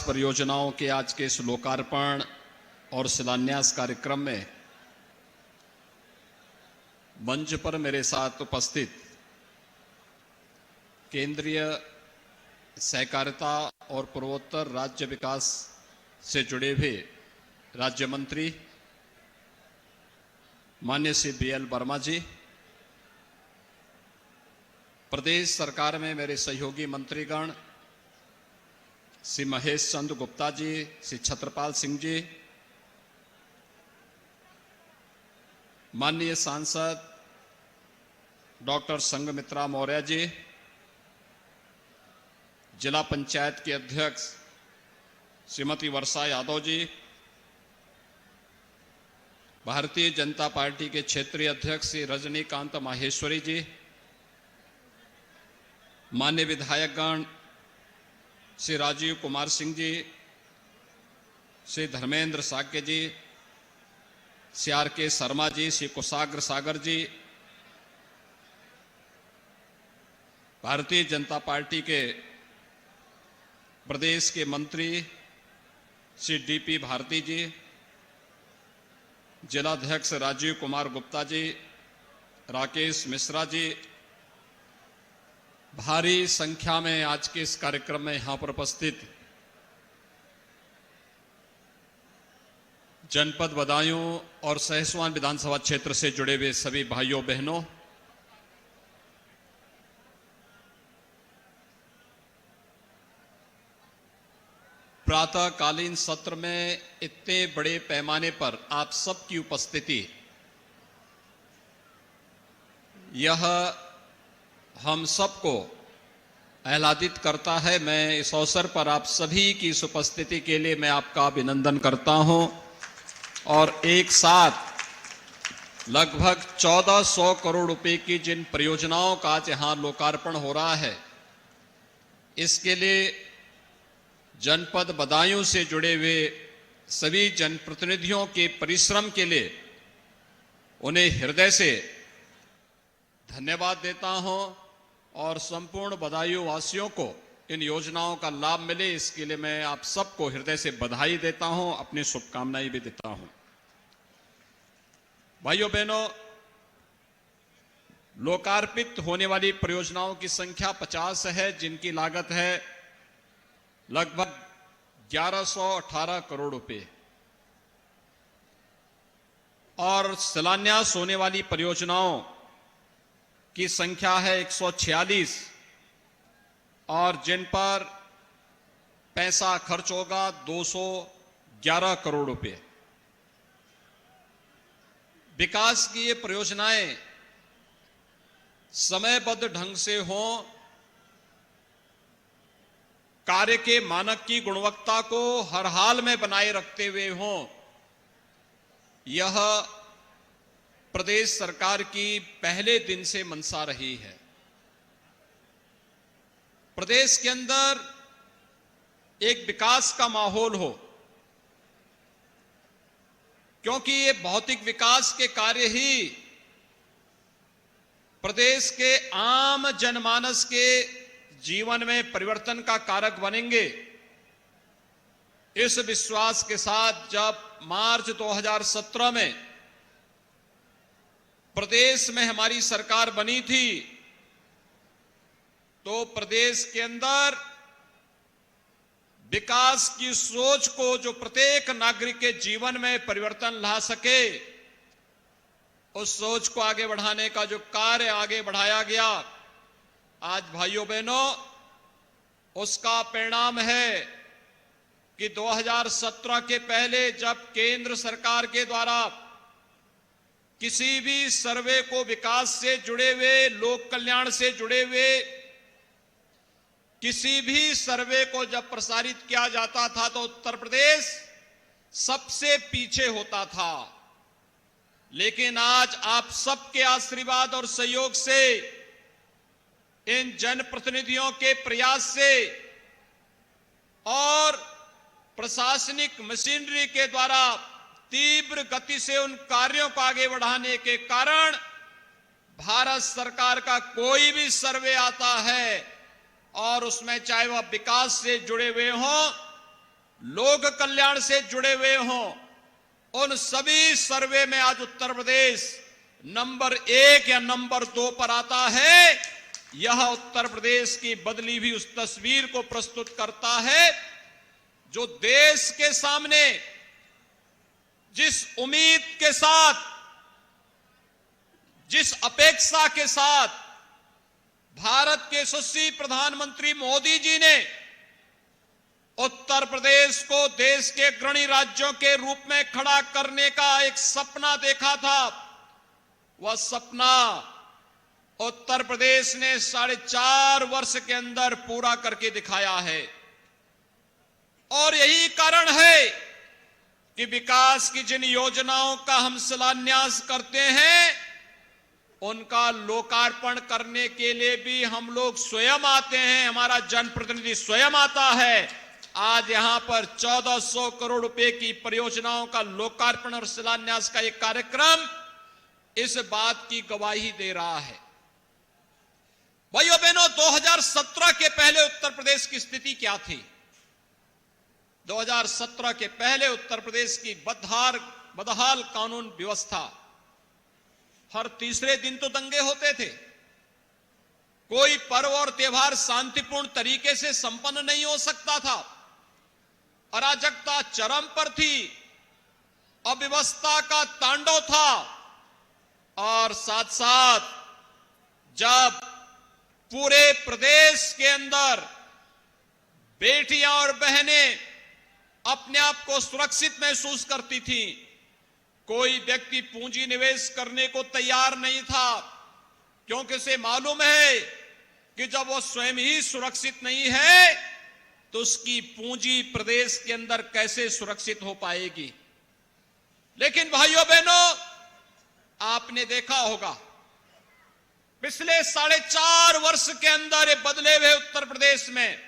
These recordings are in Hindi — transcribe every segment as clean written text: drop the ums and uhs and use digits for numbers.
परियोजनाओं के आज के इस लोकार्पण और शिलान्यास कार्यक्रम में मंच पर मेरे साथ उपस्थित केंद्रीय सहकारिता और पूर्वोत्तर राज्य विकास से जुड़े हुए राज्य मंत्री माननीय श्री BL वर्मा जी, प्रदेश सरकार में मेरे सहयोगी मंत्रीगण श्री महेश चंद्र गुप्ता जी, श्री छत्रपाल सिंह जी, माननीय सांसद डॉक्टर संघमित्रा मौर्य जी, जिला पंचायत के अध्यक्ष श्रीमती वर्षा यादव जी, भारतीय जनता पार्टी के क्षेत्रीय अध्यक्ष श्री रजनीकांत माहेश्वरी जी, माननीय विधायकगण श्री राजीव कुमार सिंह जी, श्री धर्मेंद्र साक्य जी, श्री RK शर्मा जी, श्री कुशाग्र सागर जी, भारतीय जनता पार्टी के प्रदेश के मंत्री श्री DP भारती जी, जिलाध्यक्ष राजीव कुमार गुप्ता जी, राकेश मिश्रा जी, भारी संख्या में आज के इस कार्यक्रम में यहां पर उपस्थित जनपद बदायूं और सहसवान विधानसभा क्षेत्र से जुड़े हुए सभी भाइयों बहनों, प्रातःकालीन सत्र में इतने बड़े पैमाने पर आप सबकी उपस्थिति यह हम सबको आह्लादित करता है। मैं इस अवसर पर आप सभी की इस उपस्थिति के लिए मैं आपका अभिनंदन करता हूं और एक साथ लगभग 1400 करोड़ रुपए की जिन परियोजनाओं का आज यहां लोकार्पण हो रहा है, इसके लिए जनपद बदायूं से जुड़े हुए सभी जनप्रतिनिधियों के परिश्रम के लिए उन्हें हृदय से धन्यवाद देता हूं और संपूर्ण बदायूं वासियों को इन योजनाओं का लाभ मिले, इसके लिए मैं आप सबको हृदय से बधाई देता हूं, अपनी शुभकामनाएं भी देता हूं। भाइयों बहनों, लोकार्पित होने वाली परियोजनाओं की संख्या 50 है, जिनकी लागत है लगभग 1118 करोड़ रुपए और शिलान्यास होने वाली परियोजनाओं की संख्या है 146 और जिन पर पैसा खर्च होगा 211 करोड़ रुपए। विकास की ये परियोजनाएं समयबद्ध ढंग से हों, कार्य के मानक की गुणवत्ता को हर हाल में बनाए रखते हुए हों, यह प्रदेश सरकार की पहले दिन से मंशा रही है। प्रदेश के अंदर एक विकास का माहौल हो, क्योंकि ये भौतिक विकास के कार्य ही प्रदेश के आम जनमानस के जीवन में परिवर्तन का कारक बनेंगे। इस विश्वास के साथ जब मार्च 2017 में प्रदेश में हमारी सरकार बनी थी, तो प्रदेश के अंदर विकास की सोच को जो प्रत्येक नागरिक के जीवन में परिवर्तन ला सके, उस सोच को आगे बढ़ाने का जो कार्य आगे बढ़ाया गया, आज भाइयों बहनों उसका परिणाम है कि 2017 के पहले जब केंद्र सरकार के द्वारा किसी भी सर्वे को विकास से जुड़े हुए, लोक कल्याण से जुड़े हुए किसी भी सर्वे को जब प्रसारित किया जाता था तो उत्तर प्रदेश सबसे पीछे होता था। लेकिन आज आप सबके आशीर्वाद और सहयोग से, इन जनप्रतिनिधियों के प्रयास से और प्रशासनिक मशीनरी के द्वारा तीव्र गति से उन कार्यों को आगे बढ़ाने के कारण भारत सरकार का कोई भी सर्वे आता है और उसमें चाहे वह विकास से जुड़े हुए हों लोक कल्याण से जुड़े हुए हों, उन सभी सर्वे में आज उत्तर प्रदेश नंबर 1 या नंबर 2 पर आता है। यह उत्तर प्रदेश की बदली हुई उस तस्वीर को प्रस्तुत करता है जो देश के सामने जिस उम्मीद के साथ, जिस अपेक्षा के साथ भारत के यशस्वी प्रधानमंत्री मोदी जी ने उत्तर प्रदेश को देश के अग्रणी राज्यों के रूप में खड़ा करने का एक सपना देखा था, वह सपना उत्तर प्रदेश ने 4.5 वर्ष के अंदर पूरा करके दिखाया है। और यही कारण है कि विकास की जिन योजनाओं का हम शिलान्यास करते हैं, उनका लोकार्पण करने के लिए भी हम लोग स्वयं आते हैं, हमारा जनप्रतिनिधि स्वयं आता है। आज यहां पर 1400 करोड़ रुपए की परियोजनाओं का लोकार्पण और शिलान्यास का एक कार्यक्रम इस बात की गवाही दे रहा है। भाइयों बहनों, 2017 के पहले उत्तर प्रदेश की स्थिति क्या थी? 2017 के पहले उत्तर प्रदेश की बदहाल कानून व्यवस्था, हर तीसरे दिन तो दंगे होते थे, कोई पर्व और त्योहार शांतिपूर्ण तरीके से संपन्न नहीं हो सकता था, अराजकता चरम पर थी, अव्यवस्था का तांडव था। और साथ साथ जब पूरे प्रदेश के अंदर बेटियां और बहनें अपने आप को सुरक्षित महसूस करती थी, कोई व्यक्ति पूंजी निवेश करने को तैयार नहीं था, क्योंकि उसे मालूम है कि जब वो स्वयं ही सुरक्षित नहीं है तो उसकी पूंजी प्रदेश के अंदर कैसे सुरक्षित हो पाएगी। लेकिन भाइयों बहनों, आपने देखा होगा पिछले 4.5 वर्ष के अंदर बदले हुए उत्तर प्रदेश में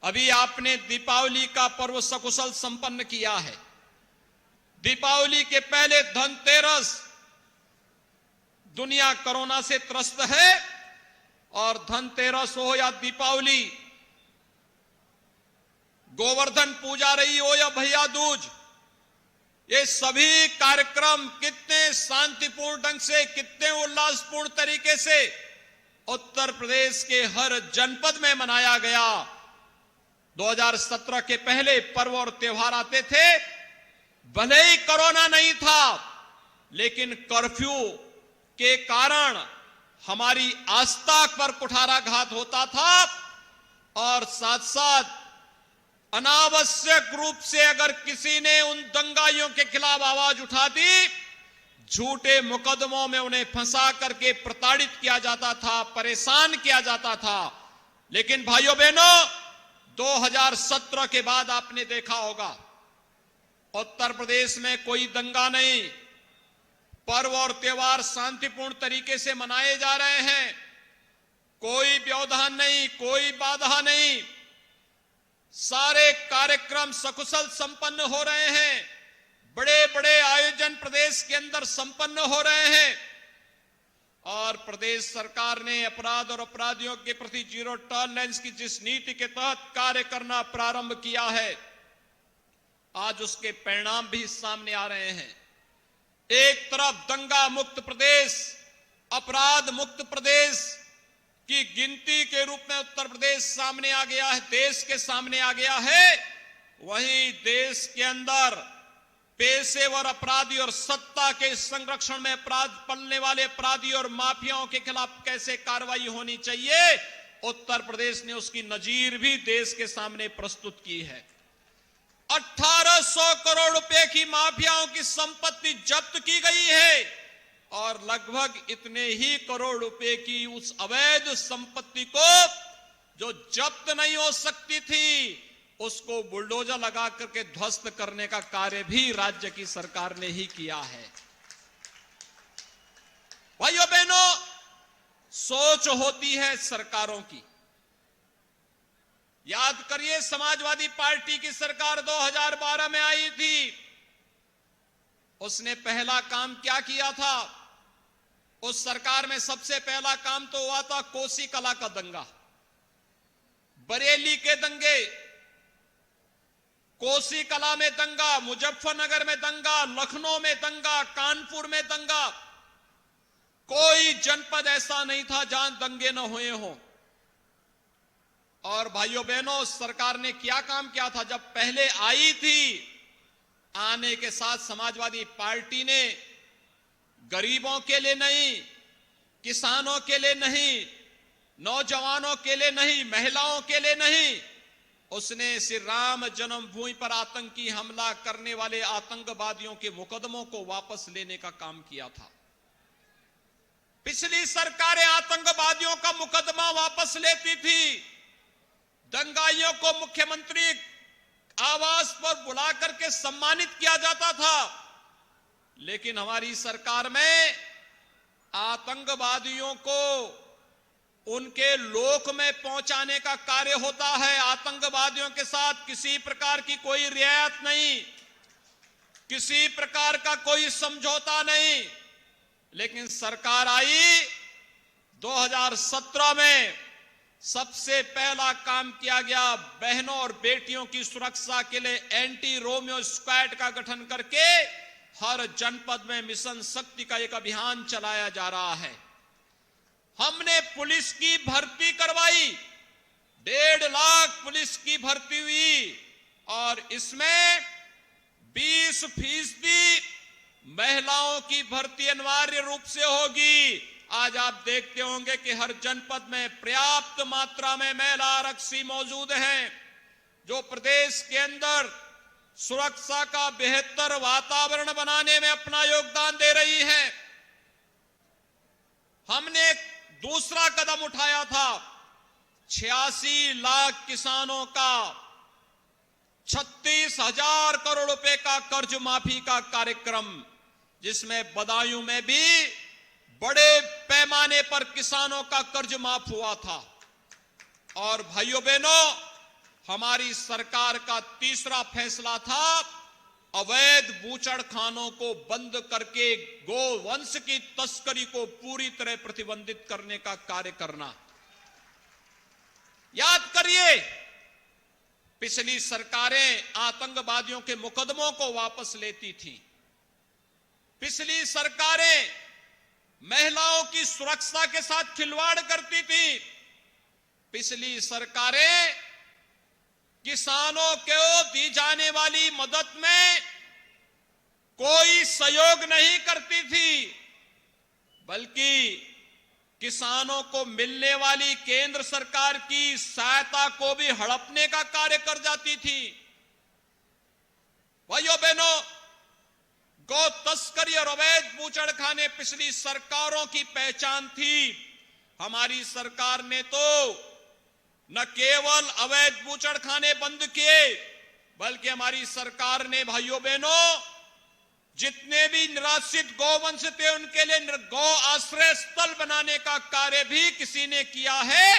अभी आपने दीपावली का पर्व सकुशल संपन्न किया है। दीपावली के पहले धनतेरस, दुनिया कोरोना से त्रस्त है, और धनतेरस हो या दीपावली, गोवर्धन पूजा रही हो या भैया दूज, ये सभी कार्यक्रम कितने शांतिपूर्ण ढंग से, कितने उल्लासपूर्ण तरीके से उत्तर प्रदेश के हर जनपद में मनाया गया। 2017 के पहले पर्व और त्योहार आते थे, भले ही कोरोना नहीं था, लेकिन कर्फ्यू के कारण हमारी आस्था पर कुठाराघात होता था, और साथ साथ अनावश्यक रूप से अगर किसी ने उन दंगाइयों के खिलाफ आवाज उठा दी, झूठे मुकदमों में उन्हें फंसा करके प्रताड़ित किया जाता था, परेशान किया जाता था। लेकिन भाइयों बहनों, 2017 के बाद आपने देखा होगा उत्तर प्रदेश में कोई दंगा नहीं, पर्व और त्योहार शांतिपूर्ण तरीके से मनाए जा रहे हैं, कोई व्यवधान नहीं, कोई बाधा नहीं, सारे कार्यक्रम सकुशल संपन्न हो रहे हैं, बड़े बड़े आयोजन प्रदेश के अंदर संपन्न हो रहे हैं। और प्रदेश सरकार ने अपराध और अपराधियों के प्रति जीरो टॉलरेंस की जिस नीति के तहत कार्य करना प्रारंभ किया है, आज उसके परिणाम भी सामने आ रहे हैं। एक तरफ दंगा मुक्त प्रदेश, अपराध मुक्त प्रदेश की गिनती के रूप में उत्तर प्रदेश सामने आ गया है, देश के सामने आ गया है, वहीं देश के अंदर पेशेवर अपराधी और सत्ता के संरक्षण में अपराध पलने वाले अपराधी और माफियाओं के खिलाफ कैसे कार्रवाई होनी चाहिए, उत्तर प्रदेश ने उसकी नजीर भी देश के सामने प्रस्तुत की है। 1800 करोड़ रुपए की माफियाओं की संपत्ति जब्त की गई है, और लगभग इतने ही करोड़ रुपए की उस अवैध संपत्ति को जो जब्त नहीं हो सकती थी, उसको बुलडोजर लगा करके ध्वस्त करने का कार्य भी राज्य की सरकार ने ही किया है। भाइयों बहनों, सोच होती है सरकारों की। याद करिए, समाजवादी पार्टी की सरकार 2012 में आई थी, उसने पहला काम क्या किया था? उस सरकार में सबसे पहला काम तो हुआ था कोसी कला का दंगा, बरेली के दंगे, कोसी कला में दंगा, मुजफ्फरनगर में दंगा, लखनऊ में दंगा, कानपुर में दंगा, कोई जनपद ऐसा नहीं था जहां दंगे न हुए हों। और भाइयों बहनों, सरकार ने क्या काम किया था जब पहले आई थी? आने के साथ समाजवादी पार्टी ने गरीबों के लिए नहीं, किसानों के लिए नहीं, नौजवानों के लिए नहीं, महिलाओं के लिए नहीं, उसने श्री राम जन्मभूमि पर आतंकी हमला करने वाले आतंकवादियों के मुकदमों को वापस लेने का काम किया था। पिछली सरकारें आतंकवादियों का मुकदमा वापस लेती थी, दंगाइयों को मुख्यमंत्री आवास पर बुला करके सम्मानित किया जाता था। लेकिन हमारी सरकार में आतंकवादियों को उनके लोक में पहुंचाने का कार्य होता है। आतंकवादियों के साथ किसी प्रकार की कोई रियायत नहीं, किसी प्रकार का कोई समझौता नहीं। लेकिन सरकार आई 2017 में, सबसे पहला काम किया गया, बहनों और बेटियों की सुरक्षा के लिए एंटी रोमियो स्क्वाड का गठन करके हर जनपद में मिशन शक्ति का एक अभियान चलाया जा रहा है। हमने पुलिस की भर्ती करवाई, 1.5 लाख पुलिस की भर्ती हुई और इसमें 20% महिलाओं की भर्ती अनिवार्य रूप से होगी। आज आप देखते होंगे कि हर जनपद में पर्याप्त मात्रा में महिला आरक्षी मौजूद हैं, जो प्रदेश के अंदर सुरक्षा का बेहतर वातावरण बनाने में अपना योगदान दे रही हैं। हमने दूसरा कदम उठाया था, 86 लाख किसानों का 36,000 करोड़ रुपए का कर्ज माफी का कार्यक्रम, जिसमें बदायूं में भी बड़े पैमाने पर किसानों का कर्ज माफ हुआ था। और भाइयों बहनों, हमारी सरकार का तीसरा फैसला था अवैध बूचड़खानों को बंद करके गोवंश की तस्करी को पूरी तरह प्रतिबंधित करने का कार्य करना। याद करिए, पिछली सरकारें आतंकवादियों के मुकदमों को वापस लेती थी, पिछली सरकारें महिलाओं की सुरक्षा के साथ खिलवाड़ करती थी, पिछली सरकारें किसानों को दी जाने वाली मदद में कोई सहयोग नहीं करती थी, बल्कि किसानों को मिलने वाली केंद्र सरकार की सहायता को भी हड़पने का कार्य कर जाती थी। भाइयों बहनों, गौ तस्करी और अवैध बूचड़खाने पिछली सरकारों की पहचान थी। हमारी सरकार ने तो न केवल अवैध बूचड़खाने बंद किए, बल्कि हमारी सरकार ने भाइयों बहनों जितने भी निराश्रित गौवंश थे उनके लिए गौ आश्रय स्थल बनाने का कार्य भी किसी ने किया है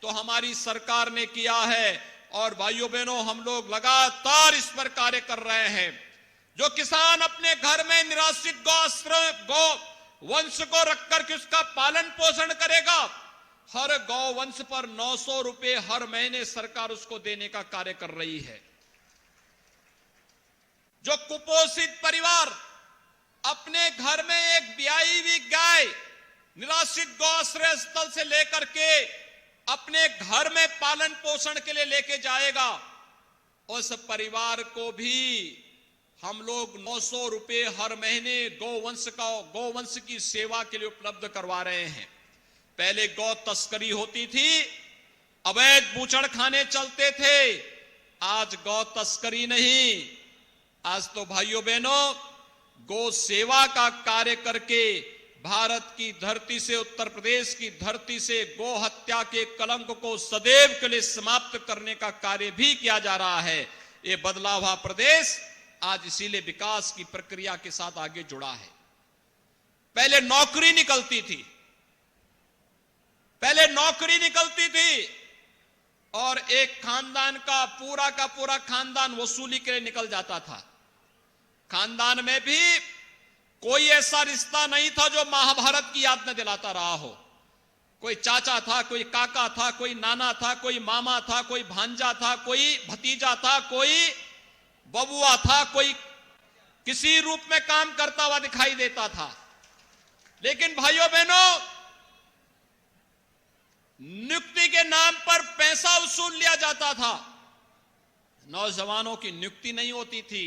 तो हमारी सरकार ने किया है। और भाइयों बहनों, हम लोग लगातार इस पर कार्य कर रहे हैं। जो किसान अपने घर में निराश्रित गौ वंश को रख करके उसका पालन पोषण करेगा, हर गौ वंश पर 900 रुपए हर महीने सरकार उसको देने का कार्य कर रही है। जो कुपोषित परिवार अपने घर में एक ब्याई हुई गाय निराश्रित गौआश्रय स्थल से लेकर के अपने घर में पालन पोषण के लिए लेके जाएगा, उस परिवार को भी हम लोग 900 रुपए हर महीने गौवंश की सेवा के लिए उपलब्ध करवा रहे हैं। पहले गौ तस्करी होती थी, अवैध बूचड़खाने चलते थे, आज गौ तस्करी नहीं, आज तो भाइयों बहनों गौ सेवा का कार्य करके भारत की धरती से, उत्तर प्रदेश की धरती से गौ हत्या के कलंक को सदैव के लिए समाप्त करने का कार्य भी किया जा रहा है। ये बदला हुआ प्रदेश आज इसीलिए विकास की प्रक्रिया के साथ आगे जुड़ा है। पहले नौकरी निकलती थी, और एक खानदान का पूरा खानदान वसूली के लिए निकल जाता था। खानदान में भी कोई ऐसा रिश्ता नहीं था जो महाभारत की याद में दिलाता रहा हो। कोई चाचा था, कोई काका था, कोई नाना था, कोई मामा था, कोई भांजा था, कोई भतीजा था, कोई बबुआ था, कोई किसी रूप में काम करता हुआ दिखाई देता था। लेकिन भाइयों बहनों, नियुक्ति के नाम पर पैसा वसूल लिया जाता था, नौजवानों की नियुक्ति नहीं होती थी,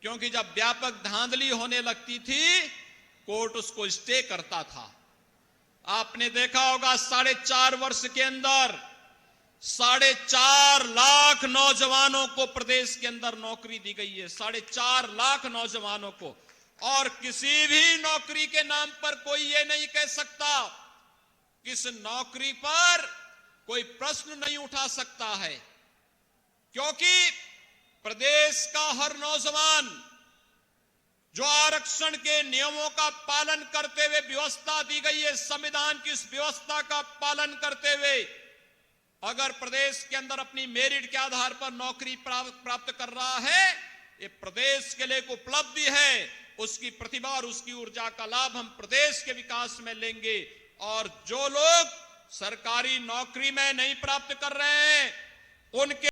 क्योंकि जब व्यापक धांधली होने लगती थी कोर्ट उसको स्टे करता था। आपने देखा होगा 4.5 वर्ष के अंदर 4.5 लाख नौजवानों को प्रदेश के अंदर नौकरी दी गई है, 4.5 लाख नौजवानों को। और किसी भी नौकरी के नाम पर कोई ये नहीं कह सकता, किस नौकरी पर कोई प्रश्न नहीं उठा सकता है, क्योंकि प्रदेश का हर नौजवान जो आरक्षण के नियमों का पालन करते हुए व्यवस्था दी गई है, संविधान की इस व्यवस्था का पालन करते हुए अगर प्रदेश के अंदर अपनी मेरिट के आधार पर नौकरी प्राप्त कर रहा है, ये प्रदेश के लिए एक उपलब्धि है। उसकी प्रतिभा और उसकी ऊर्जा का लाभ हम प्रदेश के विकास में लेंगे। और जो लोग सरकारी नौकरी में नहीं प्राप्त कर रहे हैं उनके